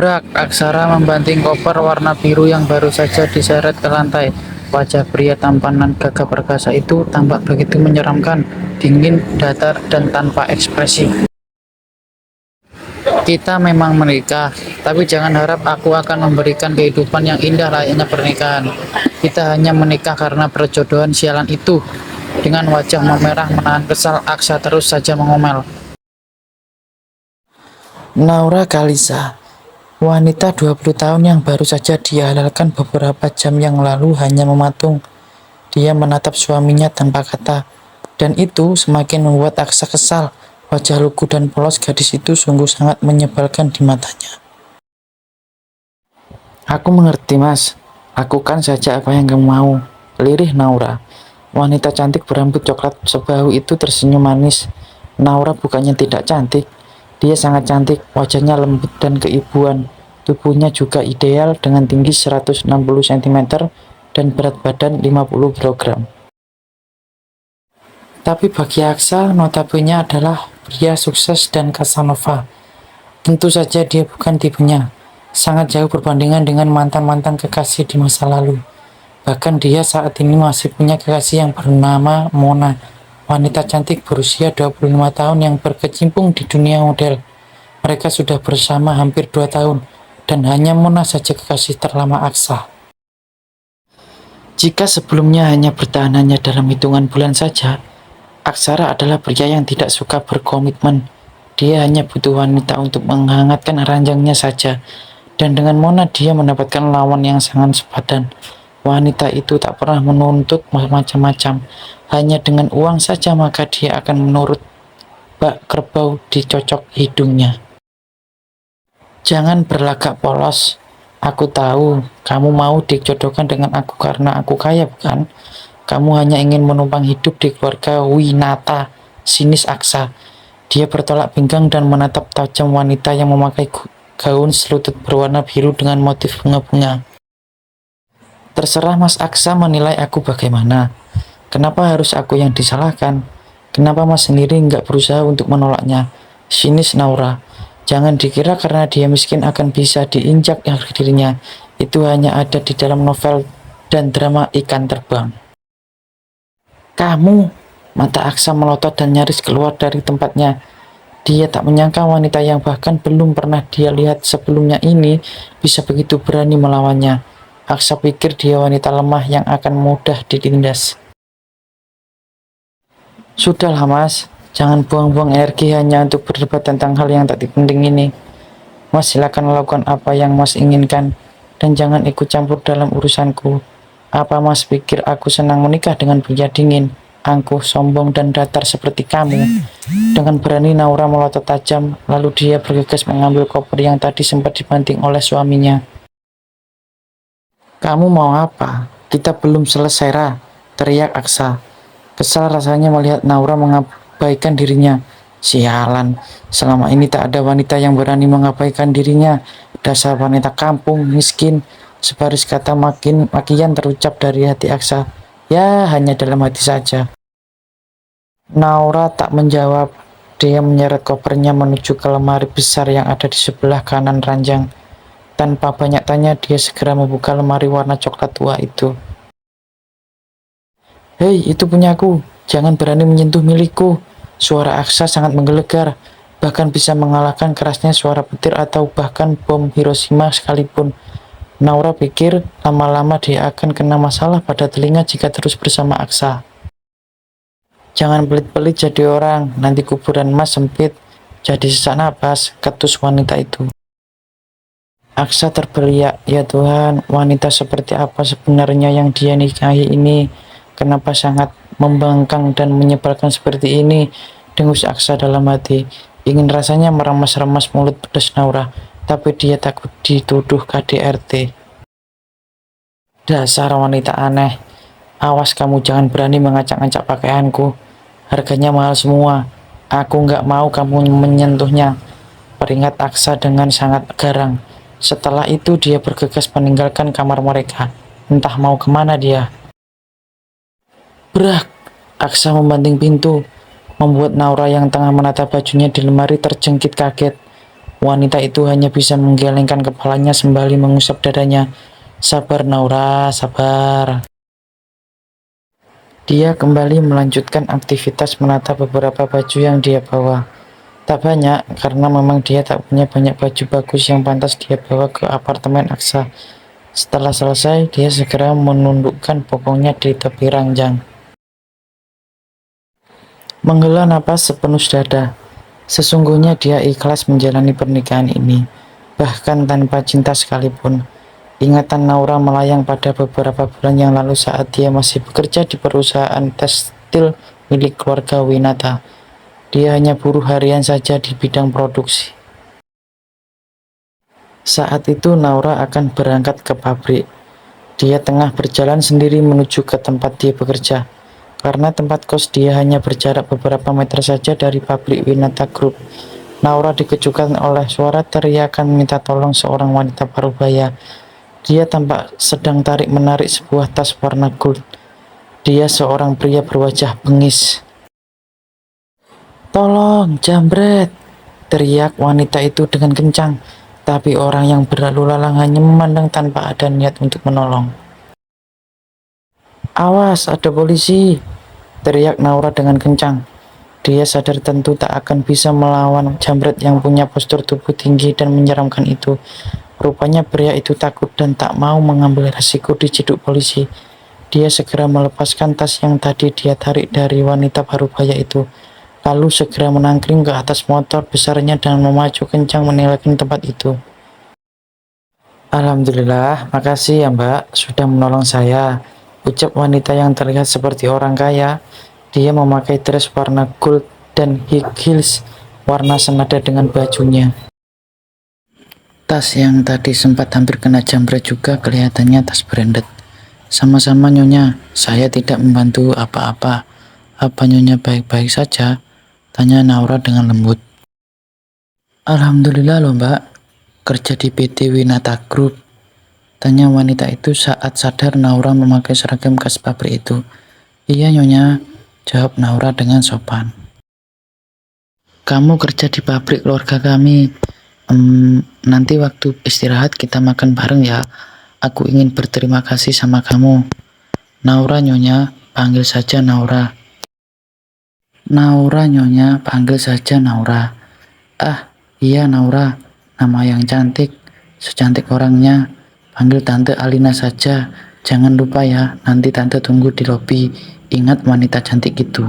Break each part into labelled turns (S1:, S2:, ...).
S1: Brak, Aksara membanting koper warna biru yang baru saja diseret ke lantai. Wajah pria tampanan gagah perkasa itu tampak begitu menyeramkan, dingin, datar, dan tanpa ekspresi. Kita memang menikah, tapi jangan harap aku akan memberikan kehidupan yang indah layaknya pernikahan. Kita hanya menikah karena perjodohan sialan itu. Dengan wajah memerah menahan kesal, Aksa terus saja mengomel. Naura Kalisa, wanita 20 tahun yang baru saja dihalalkan beberapa jam yang lalu hanya mematung. Dia menatap suaminya tanpa kata, dan itu semakin membuat Aksa kesal. Wajah lugu dan polos gadis itu sungguh sangat menyebalkan di matanya. Aku mengerti, Mas. Lakukan saja apa yang kamu mau. Lirih Naura. Wanita cantik berambut coklat sebahu itu tersenyum manis. Naura bukannya tidak cantik. Dia sangat cantik, wajahnya lembut dan keibuan. Tubuhnya juga ideal dengan tinggi 160 cm dan berat badan 50 kg. Tapi bagi Aksa, notabene adalah pria sukses dan Casanova. Tentu saja dia bukan tipenya. Sangat jauh perbandingan dengan mantan-mantan kekasih di masa lalu. Bahkan dia saat ini masih punya kekasih yang bernama Mona, wanita cantik berusia 25 tahun yang berkecimpung di dunia model. Mereka sudah bersama hampir 2 tahun, dan hanya Mona saja kekasih terlama Aksa. Jika sebelumnya hanya bertahan hanya dalam hitungan bulan saja, Aksara adalah pria yang tidak suka berkomitmen. Dia hanya butuh wanita untuk menghangatkan ranjangnya saja. Dan dengan Mona dia mendapatkan lawan yang sangat sepadan. Wanita itu tak pernah menuntut macam-macam. Hanya dengan uang saja maka dia akan menurut bak kerbau dicocok hidungnya. Jangan berlagak polos. Aku tahu kamu mau dijodohkan dengan aku karena aku kaya, bukan? Kamu hanya ingin menumpang hidup di keluarga Winata, sinis Aksa. Dia bertolak pinggang dan menatap tajam wanita yang memakai gaun selutut berwarna biru dengan motif bunga-bunga. Terserah Mas Aksa menilai aku bagaimana. Kenapa harus aku yang disalahkan? Kenapa Mas sendiri nggak berusaha untuk menolaknya? Sinis Naura. Jangan dikira karena dia miskin akan bisa diinjak harga dirinya. Itu hanya ada di dalam novel dan drama Ikan Terbang. Kamu, mata Aksa melotot dan nyaris keluar dari tempatnya. Dia tak menyangka wanita yang bahkan belum pernah dia lihat sebelumnya ini bisa begitu berani melawannya. Aksa pikir dia wanita lemah yang akan mudah ditindas. Sudahlah Mas, jangan buang-buang energi hanya untuk berdebat tentang hal yang tak penting ini. Mas silakan lakukan apa yang Mas inginkan dan jangan ikut campur dalam urusanku. Apa Mas pikir aku senang menikah dengan pria dingin, angkuh, sombong, dan datar seperti kamu? Dengan berani Naura melotot tajam, lalu dia bergegas mengambil koper yang tadi sempat dibanting oleh suaminya. Kamu mau apa? Kita belum selesai, Ra, teriak Aksa. Kesal rasanya melihat Naura mengabaikan dirinya. Sialan, selama ini tak ada wanita yang berani mengabaikan dirinya. Dasar wanita kampung, miskin. Sebaris kata makian terucap dari hati Aksa. Ya, hanya dalam hati saja. Naura tak menjawab. Dia menyeret kopernya menuju ke lemari besar yang ada di sebelah kanan ranjang. Tanpa banyak tanya, dia segera membuka lemari warna coklat tua itu. Hei, itu punyaku. Jangan berani menyentuh milikku. Suara Aksa sangat menggelegar, bahkan bisa mengalahkan kerasnya suara petir atau bahkan bom Hiroshima sekalipun. Naura pikir lama-lama dia akan kena masalah pada telinga jika terus bersama Aksa. Jangan pelit-pelit jadi orang, nanti kuburan Mas sempit. Jadi sesak napas, ketus wanita itu. Aksa terberiak, ya Tuhan, wanita seperti apa sebenarnya yang dia nikahi ini? Kenapa sangat membangkang dan menyebalkan seperti ini? Dengus Aksa dalam hati. Ingin rasanya meremas-remas mulut pedas Naura, tapi dia takut dituduh KDRT. Dasar wanita aneh. Awas kamu jangan berani mengacak-acak pakaianku. Harganya mahal semua. Aku nggak mau kamu menyentuhnya. Peringat Aksa dengan sangat garang. Setelah itu dia bergegas meninggalkan kamar mereka. Entah mau kemana dia. Brak! Aksa membanting pintu, membuat Naura yang tengah menata bajunya di lemari terjengkit kaget. Wanita itu hanya bisa menggelengkan kepalanya sembari mengusap dadanya. Sabar Naura, sabar. Dia kembali melanjutkan aktivitas menata beberapa baju yang dia bawa. Tak banyak, karena memang dia tak punya banyak baju bagus yang pantas dia bawa ke apartemen Aksa. Setelah selesai, dia segera menundukkan bokongnya di tepi ranjang. Menghela napas sepenuh dada. Sesungguhnya dia ikhlas menjalani pernikahan ini, bahkan tanpa cinta sekalipun. Ingatan Naura melayang pada beberapa bulan yang lalu saat dia masih bekerja di perusahaan tekstil milik keluarga Winata. Dia hanya buruh harian saja di bidang produksi. Saat itu Naura akan berangkat ke pabrik. Dia tengah berjalan sendiri menuju ke tempat dia bekerja. Karena tempat kos dia hanya berjarak beberapa meter saja dari pabrik Winata Group. Naura dikejutkan oleh suara teriakan minta tolong seorang wanita parubaya. Dia tampak sedang tarik-menarik sebuah tas warna gold. Dia seorang pria berwajah bengis. "Tolong, jambret!" teriak wanita itu dengan kencang. Tapi orang yang berlalu lalang hanya memandang tanpa ada niat untuk menolong. "Awas, ada polisi!" teriak Naura dengan kencang. Dia sadar tentu tak akan bisa melawan jambret yang punya postur tubuh tinggi dan menyeramkan itu. Rupanya pria itu takut dan tak mau mengambil resiko diciduk polisi. Dia segera melepaskan tas yang tadi dia tarik dari wanita parubaya itu, lalu segera menangkring ke atas motor besarnya dan memacu kencang meninggalkan tempat itu. "Alhamdulillah, makasih ya Mbak, sudah menolong saya," ucap wanita yang terlihat seperti orang kaya. Dia memakai dress warna gold dan high heels warna senada dengan bajunya. Tas yang tadi sempat hampir kena jambret juga kelihatannya tas branded. "Sama-sama Nyonya, saya tidak membantu apa-apa. Apa Nyonya baik-baik saja?" tanya Naura dengan lembut. "Alhamdulillah loh Mbak, kerja di PT Winata Group," tanya wanita itu saat sadar Naura memakai seragam khas pabrik itu. "Iya Nyonya," jawab Naura dengan sopan. "Kamu kerja di pabrik keluarga kami. Nanti waktu istirahat kita makan bareng ya. Aku ingin berterima kasih sama kamu." "Naura Nyonya, panggil saja Naura." "Naura Nyonya, panggil saja Naura." "Ah, iya Naura, nama yang cantik, secantik orangnya. Panggil Tante Alina saja. Jangan lupa ya, nanti Tante tunggu di lobi. Ingat wanita cantik itu."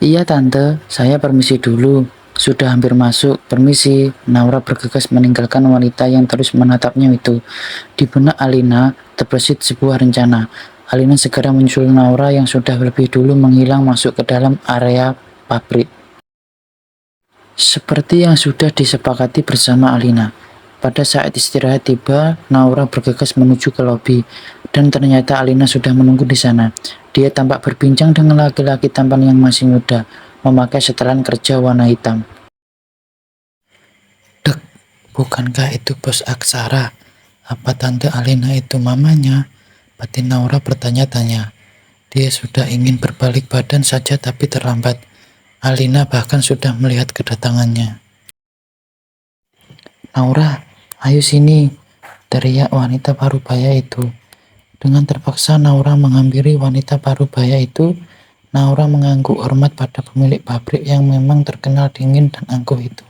S1: "Iya Tante, saya permisi dulu. Sudah hampir masuk, permisi." Naura bergegas meninggalkan wanita yang terus menatapnya itu. Di benak Alina terbesit sebuah rencana. Alina segera menyusul Naura yang sudah lebih dulu menghilang masuk ke dalam area pabrik. Seperti yang sudah disepakati bersama Alina, pada saat istirahat tiba, Naura bergegas menuju ke lobi, dan ternyata Alina sudah menunggu di sana. Dia tampak berbincang dengan laki-laki tampan yang masih muda, memakai setelan kerja warna hitam. "Dek, bukankah itu bos Aksara? Apa Tante Alina itu mamanya?" batin Naura bertanya-tanya. Dia sudah ingin berbalik badan saja tapi terlambat. Alina bahkan sudah melihat kedatangannya. "Naura, ayo sini!" teriak wanita parubaya itu. Dengan terpaksa Naura menghampiri wanita parubaya itu. Naura mengangguk hormat pada pemilik pabrik yang memang terkenal dingin dan angkuh itu.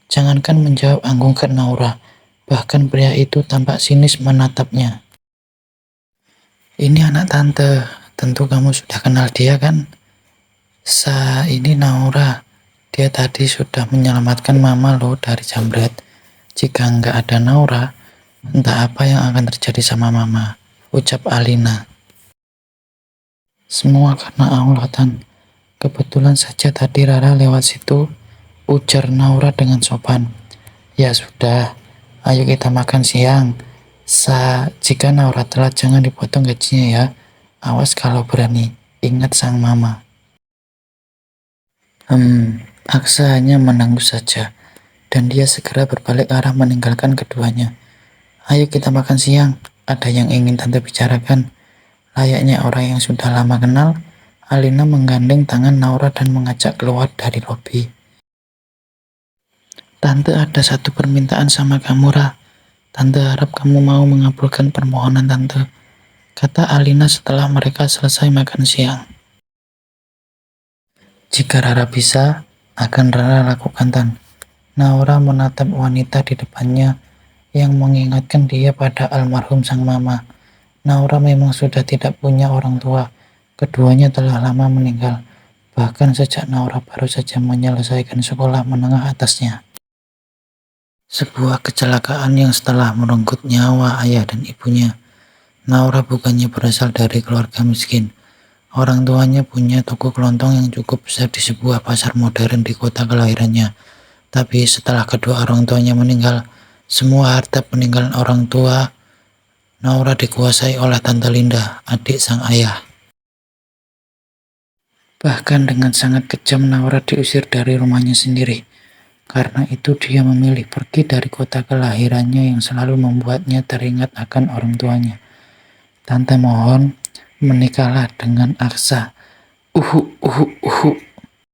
S1: Jangankan menjawab anggukan Naura, bahkan pria itu tampak sinis menatapnya. "Ini anak tante, tentu kamu sudah kenal dia kan? Ini Naura, dia tadi sudah menyelamatkan mama lo dari jambret. Jika nggak ada Naura, entah apa yang akan terjadi sama mama," ucap Alina. "Semua karena Allah Tan. Kebetulan saja tadi Rara lewat situ," ujar Naura dengan sopan. "Ya sudah, ayo kita makan siang. Jika Naura telat jangan dipotong gajinya ya. Awas kalau berani, ingat sang mama." Aksa hanya menangguh saja, dan dia segera berbalik arah meninggalkan keduanya. "Ayo kita makan siang, ada yang ingin Tante bicarakan." Layaknya orang yang sudah lama kenal, Alina menggandeng tangan Naura dan mengajak keluar dari lobi. Tante ada satu permintaan sama kamu, Ra. Tante harap kamu mau mengabulkan permohonan Tante, kata Alina setelah mereka selesai makan siang. Jika Rara bisa, akan Rara lakukan, Tan. Naura menatap wanita di depannya yang mengingatkan dia pada almarhum sang mama. Naura memang sudah tidak punya orang tua. Keduanya telah lama meninggal, bahkan sejak Naura baru saja menyelesaikan sekolah menengah atasnya. Sebuah kecelakaan yang setelah merenggut nyawa ayah dan ibunya. Naura bukannya berasal dari keluarga miskin. Orang tuanya punya toko kelontong yang cukup besar di sebuah pasar modern di kota kelahirannya. Tapi setelah kedua orang tuanya meninggal, semua harta peninggalan orang tua Naura dikuasai oleh Tante Linda, adik sang ayah. Bahkan dengan sangat kejam Naura diusir dari rumahnya sendiri. Karena itu dia memilih pergi dari kota kelahirannya yang selalu membuatnya teringat akan orang tuanya. Tante mohon, menikahlah dengan Aksa. Uhu, uhu, uhu.